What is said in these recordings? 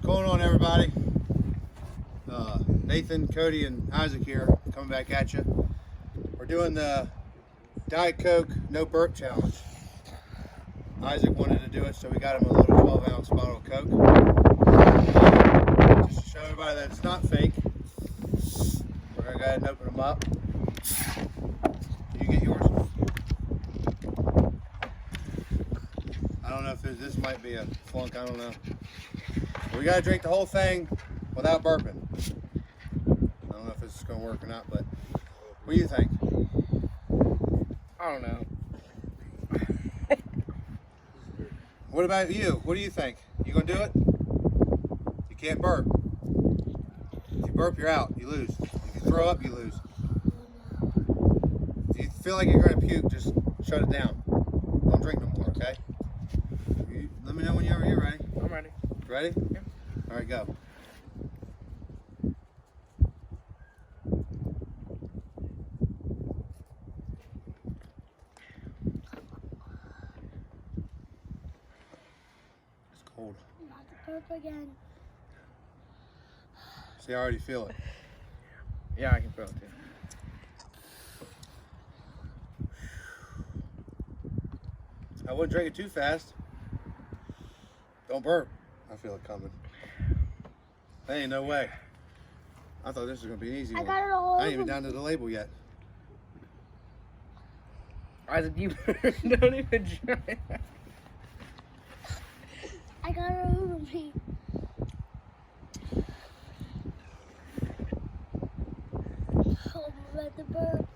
going on, everybody? Nathan, Cody, and Isaac here, coming back at you. We're doing the Diet Coke No Burp Challenge. Isaac wanted to do it, so we got him a little 12-ounce bottle of Coke. Just to show everybody that it's not fake. We're going to go ahead and open them up. Did you get yours? I don't know if this might be a flunk, I don't know. We got to drink the whole thing without burping. I don't know if this is going to work or not, but what do you think? I don't know. What about you? What do you think? You going to do it? You can't burp. If you burp, you're out. You lose. If you throw up, you lose. If you feel like you're going to puke, just shut it down. Don't drink no more, okay? Let me know whenever you're ready. I'm ready. Ready? Yeah. All right, go. It's cold. Not to burp again. See, I already feel it. Yeah, I can feel it too. I wouldn't drink it too fast. Don't burp. I feel it coming. Hey, no way. I thought this was going to be an easy one. I got it all I ain't even over down to the label yet. Isaac, you don't even try. I got it all over me. Oh, I'm about to burp.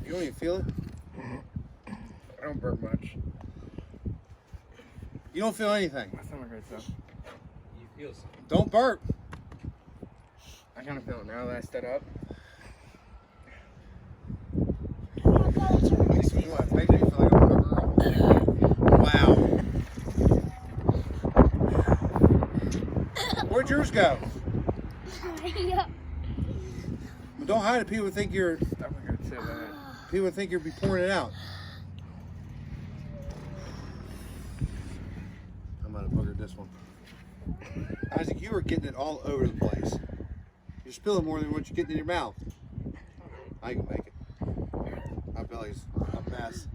You don't even feel it? I don't burp much. You don't feel anything. My stomach hurts though. You feel something. Don't burp. I kind of feel it now that I stood up. Oh my God, it's hurt. Makes me what? Makes me feel like I'm a girl. Wow. Where'd yours go? Yeah. Well, don't hide it. People would think you're. Stomach hurts so bad. People would think you'd be pouring it out. I'm gonna booger this one. Isaac, you are getting it all over the place. You're spilling more than what you're getting in your mouth. I can make it. My belly's a mess.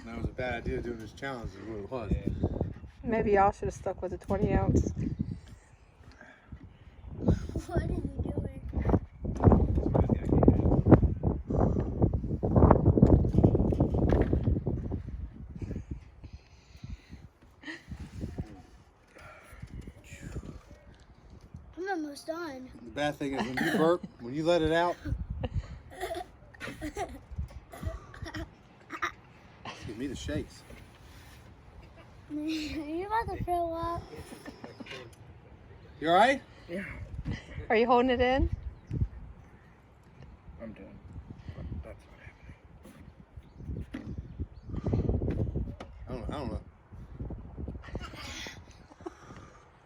That was a bad idea doing this challenge, is what it was. Maybe y'all should have stuck with the 20 ounce. What are you doing? I'm almost done. The bad thing is when you burp, when you let it out, give me the shakes. Are you about to throw up? You alright? Yeah. Are you holding it in? I'm done. That's what happened. I don't know.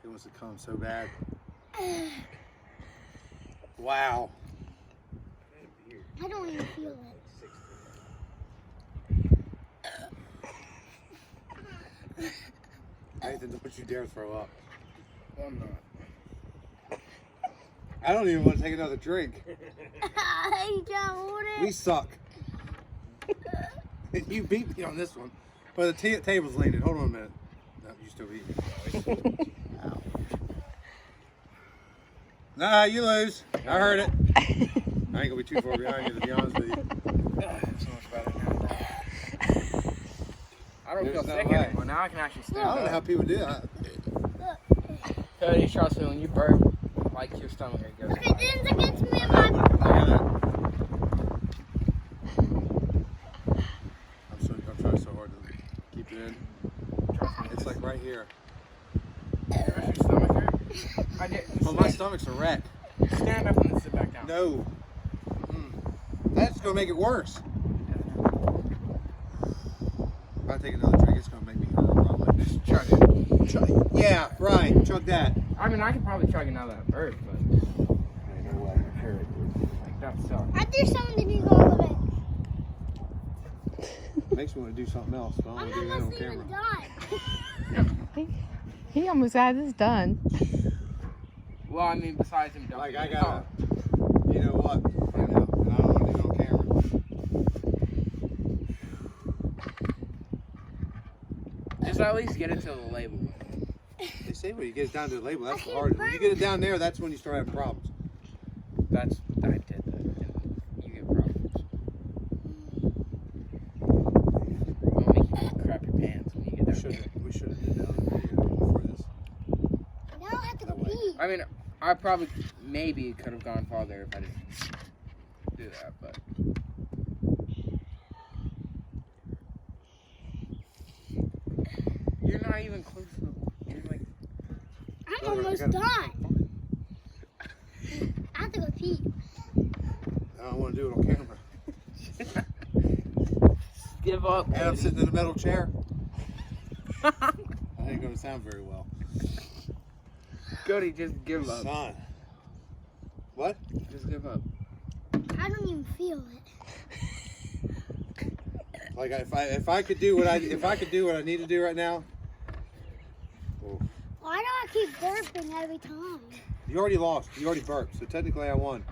It wants to come so bad. Wow. I don't even feel it. Nathan, don't you dare throw up. Well, I'm not. I don't even want to take another drink. I don't want it. We suck. You beat me on this one. But the table's leaning. Hold on a minute. No, you still eating. Ow. Nah, you lose. I heard it. I ain't gonna be too far behind you, to be honest with you. It's so much better now. I don't feel There's no sick way. anymore. Now I can actually stand I don't know how up. people do that. Cody, trust me, when you burp, like your stomach it goes. Okay, then it gets me in my. I'm trying so hard to keep it in. Trust me. It's like right here. Does your stomach hurt? I did. Well, my stomach's a wreck. Stand up and then sit back down. No. That's gonna make it worse. If I take another drink, it's gonna make me hurt probably. Just chug it. Yeah, right. Chug that. I mean, I could probably chug it now that I burped, but like that sucks. I do something to go all the way. makes me want to do something else, but I don't want to do that on almost even camera. done. He almost had his done. Well, I mean, besides him dumping. Like, I gotta, you know what, right now, and I don't want to do it on camera. Just at least get it to the label. They say when you get it down to the label, that's the hardest. When you get it down there, that's when you start having problems. I did that. And you get problems. Don't make you crap your pants when you get down there. We should have did that on the video before this. Now I have to go That way. pee. I mean, I probably maybe could have gone farther if I didn't do that, but. You're not even close to the. You're like. I'm No, I almost gotta- done. I have to go pee. I don't want to do it on camera. Give up. And I'm sitting in a metal chair. That ain't gonna sound very well. Cody, just give up. Son. What? Just give up. I don't even feel it. Like if I could do what I need to do right now. Oh, Why do I keep burping every time? you already lost. You already burped, so technically I won.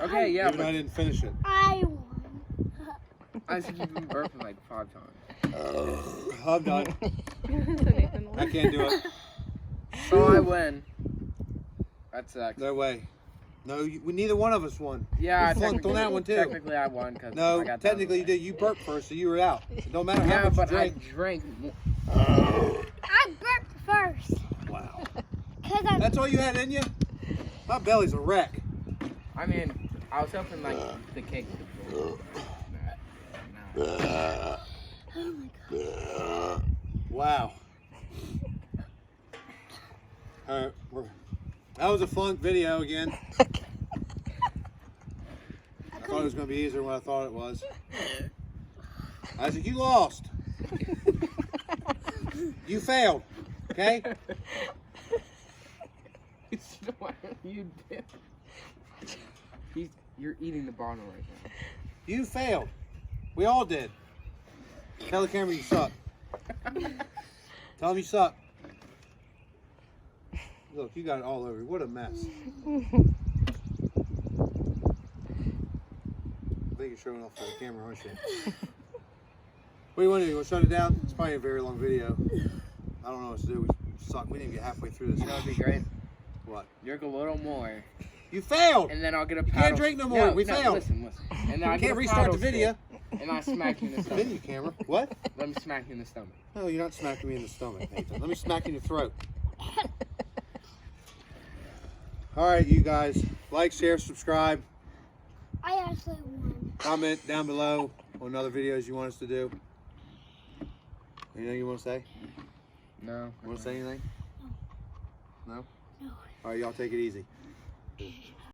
Okay, yeah, Even though I but didn't finish it. I won. I said you've been burping like 5 times. I'm done. I can't do it. So I win. That sucks. No way. No, neither one of us won. Yeah, You flunked on that one too. Technically, I won because No, I got technically you did. You burped first, so you were out. It don't matter how Yeah, much but you I drink. drank. I burped first. Wow. Cause I That's all you had in you? My belly's a wreck. I mean, I was hoping like the cake would go. Nah. oh my god. Wow. All right, that was a fun video again. I thought it was going to be easier than what I thought it was. Isaac, you lost. You failed. Okay? You did. You're eating the bottle right now. You failed. We all did. Tell the camera you suck. Tell them you suck. Look, you got it all over you. What a mess. I think you're showing off for the camera, aren't you? What do you want to do? You want to shut it down? It's probably a very long video. I don't know what to do. We suck. We didn't get halfway through this. You know what'd be great? What? Drink a little more. You failed! And then I'll get a You paddle. can't drink no more. We failed. Listen. And then I You can't get a restart paddle the video. stick, And I smack you in the The video stomach. camera. What? Let me smack you in the stomach. No, you're not smacking me in the stomach, Nathan. Let me smack you in the throat. All right, you guys. Like, share, subscribe. I actually won. Comment down below on other videos you want us to do. Anything you want to say? No. You want to say anything? No. No. All right, y'all take it easy.